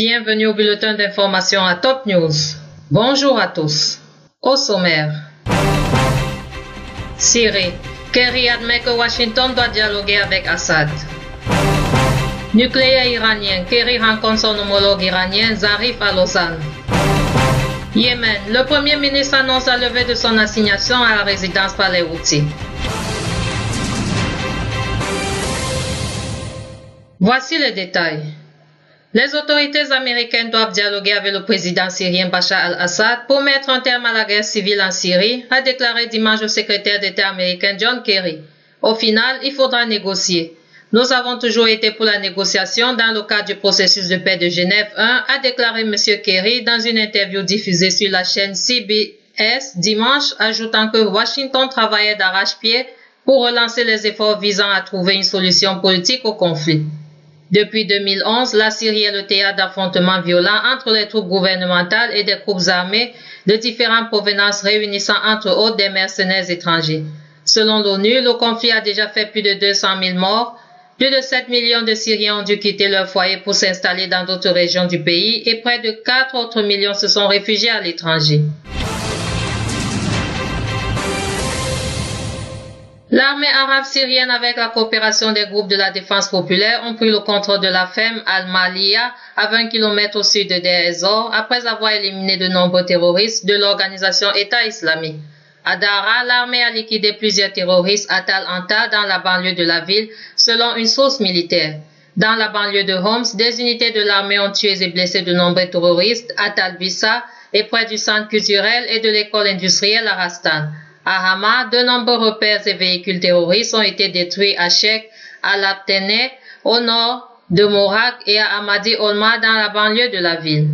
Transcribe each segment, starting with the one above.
Bienvenue au bulletin d'information à Top News. Bonjour à tous. Au sommaire. Syrie. Kerry admet que Washington doit dialoguer avec Assad. Nucléaire iranien. Kerry rencontre son homologue iranien Zarif à Lausanne. Yémen. Le Premier ministre annonce la levée de son assignation à la résidence par les Houthis. Voici les détails. Les autorités américaines doivent dialoguer avec le président syrien Bachar al-Assad pour mettre un terme à la guerre civile en Syrie, a déclaré dimanche le secrétaire d'État américain John Kerry. Au final, il faudra négocier. Nous avons toujours été pour la négociation dans le cadre du processus de paix de Genève 1, a déclaré M. Kerry dans une interview diffusée sur la chaîne CBS dimanche, ajoutant que Washington travaillait d'arrache-pied pour relancer les efforts visant à trouver une solution politique au conflit. Depuis 2011, la Syrie est le théâtre d'affrontements violents entre les troupes gouvernementales et des groupes armés de différentes provenances réunissant entre autres des mercenaires étrangers. Selon l'ONU, le conflit a déjà fait plus de 200 000 morts. Plus de 7 millions de Syriens ont dû quitter leur foyer pour s'installer dans d'autres régions du pays et près de 4 autres millions se sont réfugiés à l'étranger. L'armée arabe syrienne, avec la coopération des groupes de la défense populaire, ont pris le contrôle de la ferme Al-Maliya à 20 km au sud de Deir ez-Zor après avoir éliminé de nombreux terroristes de l'organisation État islamique. À Dara, l'armée a liquidé plusieurs terroristes à Tal Anta dans la banlieue de la ville, selon une source militaire. Dans la banlieue de Homs, des unités de l'armée ont tué et blessé de nombreux terroristes à Tal Bissa et près du centre culturel et de l'école industrielle à Rastan. À Hama, de nombreux repères et véhicules terroristes ont été détruits à Sheikh al-Abtene, au nord de Morak, et à Hamadi Olma dans la banlieue de la ville.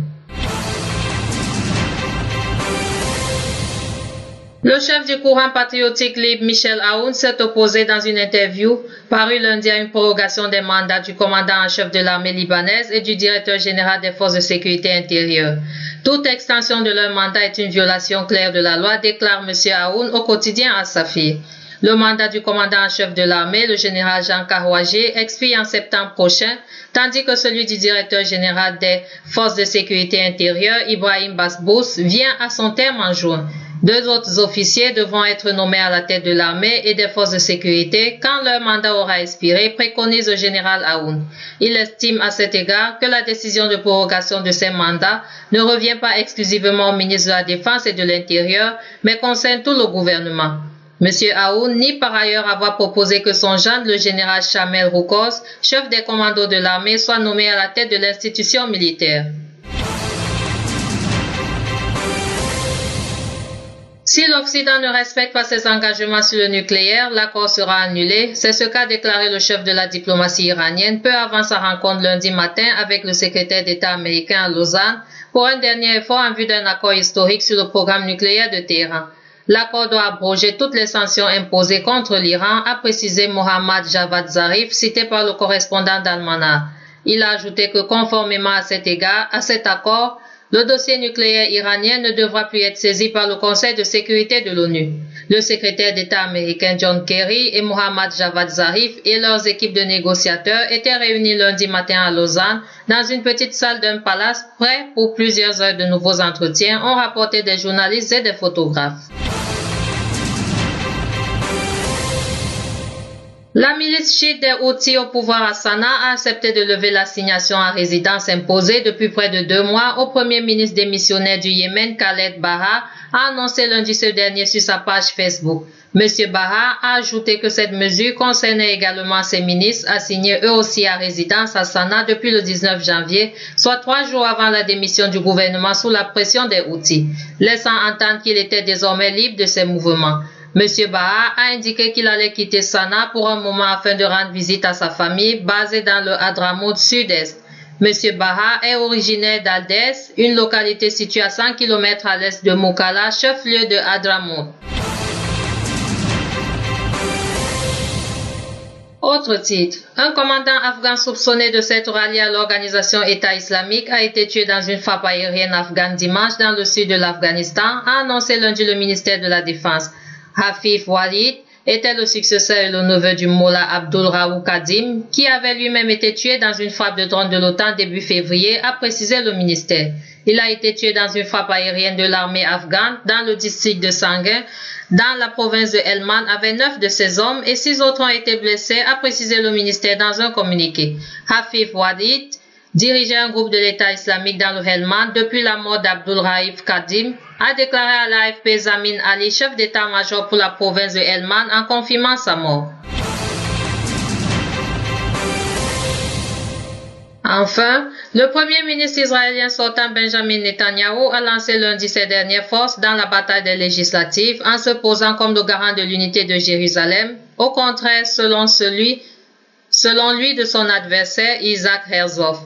Le chef du courant patriotique libre Michel Aoun s'est opposé dans une interview parue lundi à une prorogation des mandats du commandant en chef de l'armée libanaise et du directeur général des forces de sécurité intérieure. Toute extension de leur mandat est une violation claire de la loi, déclare M. Aoun au quotidien Al-Safir. Le mandat du commandant en chef de l'armée, le général Jean Karouagé, expire en septembre prochain, tandis que celui du directeur général des forces de sécurité intérieure, Ibrahim Basbous, vient à son terme en juin. Deux autres officiers devront être nommés à la tête de l'armée et des forces de sécurité quand leur mandat aura expiré, préconise le général Aoun. Il estime à cet égard que la décision de prorogation de ces mandats ne revient pas exclusivement au ministre de la Défense et de l'Intérieur, mais concerne tout le gouvernement. M. Aoun nie par ailleurs avoir proposé que son gendre, le général Chamel Roukos, chef des commandos de l'armée, soit nommé à la tête de l'institution militaire. Si l'Occident ne respecte pas ses engagements sur le nucléaire, l'accord sera annulé. C'est ce qu'a déclaré le chef de la diplomatie iranienne peu avant sa rencontre lundi matin avec le secrétaire d'État américain à Lausanne pour un dernier effort en vue d'un accord historique sur le programme nucléaire de Téhéran. L'accord doit abroger toutes les sanctions imposées contre l'Iran, a précisé Mohammad Javad Zarif, cité par le correspondant d'Al-Manar. Il a ajouté que conformément à cet accord, le dossier nucléaire iranien ne devra plus être saisi par le Conseil de sécurité de l'ONU. Le secrétaire d'État américain John Kerry et Mohammad Javad Zarif et leurs équipes de négociateurs étaient réunis lundi matin à Lausanne dans une petite salle d'un palace prêt pour plusieurs heures de nouveaux entretiens, ont rapporté des journalistes et des photographes. La milice chiite des Houthis au pouvoir à Sanaa a accepté de lever l'assignation à résidence imposée depuis près de 2 mois au premier ministre démissionnaire du Yémen, Khaled Barra, a annoncé lundi ce dernier sur sa page Facebook. M. Barra a ajouté que cette mesure concernait également ses ministres assignés eux aussi à résidence à Sanaa depuis le 19 janvier, soit 3 jours avant la démission du gouvernement sous la pression des Houthis, laissant entendre qu'il était désormais libre de ses mouvements. M. Baha a indiqué qu'il allait quitter Sanaa pour un moment afin de rendre visite à sa famille basée dans le Hadramout sud-est. M. Baha est originaire d'Aldès, une localité située à 100 km à l'est de Moukalla, chef-lieu de Hadramout. Autre titre. Un commandant afghan soupçonné de s'être rallié à l'organisation État islamique a été tué dans une frappe aérienne afghane dimanche dans le sud de l'Afghanistan, a annoncé lundi le ministère de la Défense. Hafif Walid était le successeur et le neveu du Mollah Abdul Raouf Kadhim, qui avait lui-même été tué dans une frappe de drone de l'OTAN début février, a précisé le ministère. Il a été tué dans une frappe aérienne de l'armée afghane dans le district de Sangin, dans la province de Helmand, avec 9 de ses hommes et 6 autres ont été blessés, a précisé le ministère dans un communiqué. Hafif Wadid dirigeait un groupe de l'État islamique dans le Helmand depuis la mort d'Abdul Raouf Kadhim, a déclaré à l'AFP Zamin Ali, chef d'état-major pour la province de Helmand, en confirmant sa mort. Enfin, le premier ministre israélien sortant Benjamin Netanyahu a lancé lundi ses dernières forces dans la bataille des législatives en se posant comme le garant de l'unité de Jérusalem, au contraire selon lui de son adversaire Isaac Herzog.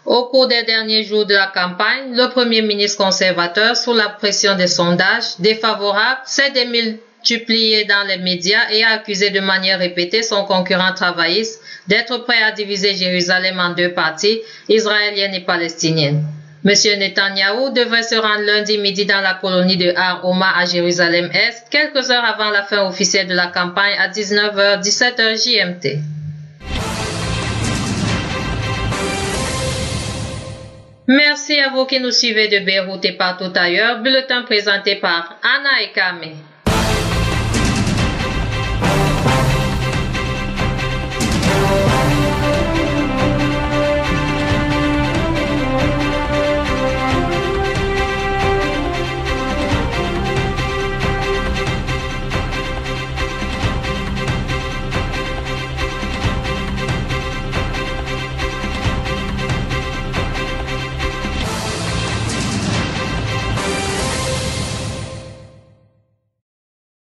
Au cours des derniers jours de la campagne, le premier ministre conservateur, sous la pression des sondages défavorables, s'est démultiplié dans les médias et a accusé de manière répétée son concurrent travailliste d'être prêt à diviser Jérusalem en 2 parties, israélienne et palestinienne. M. Netanyahou devrait se rendre lundi midi dans la colonie de Har Homa à Jérusalem-Est, quelques heures avant la fin officielle de la campagne à 19h-17h GMT. Merci à vous qui nous suivez de Beyrouth et partout ailleurs. Bulletin présenté par Anna Ekame.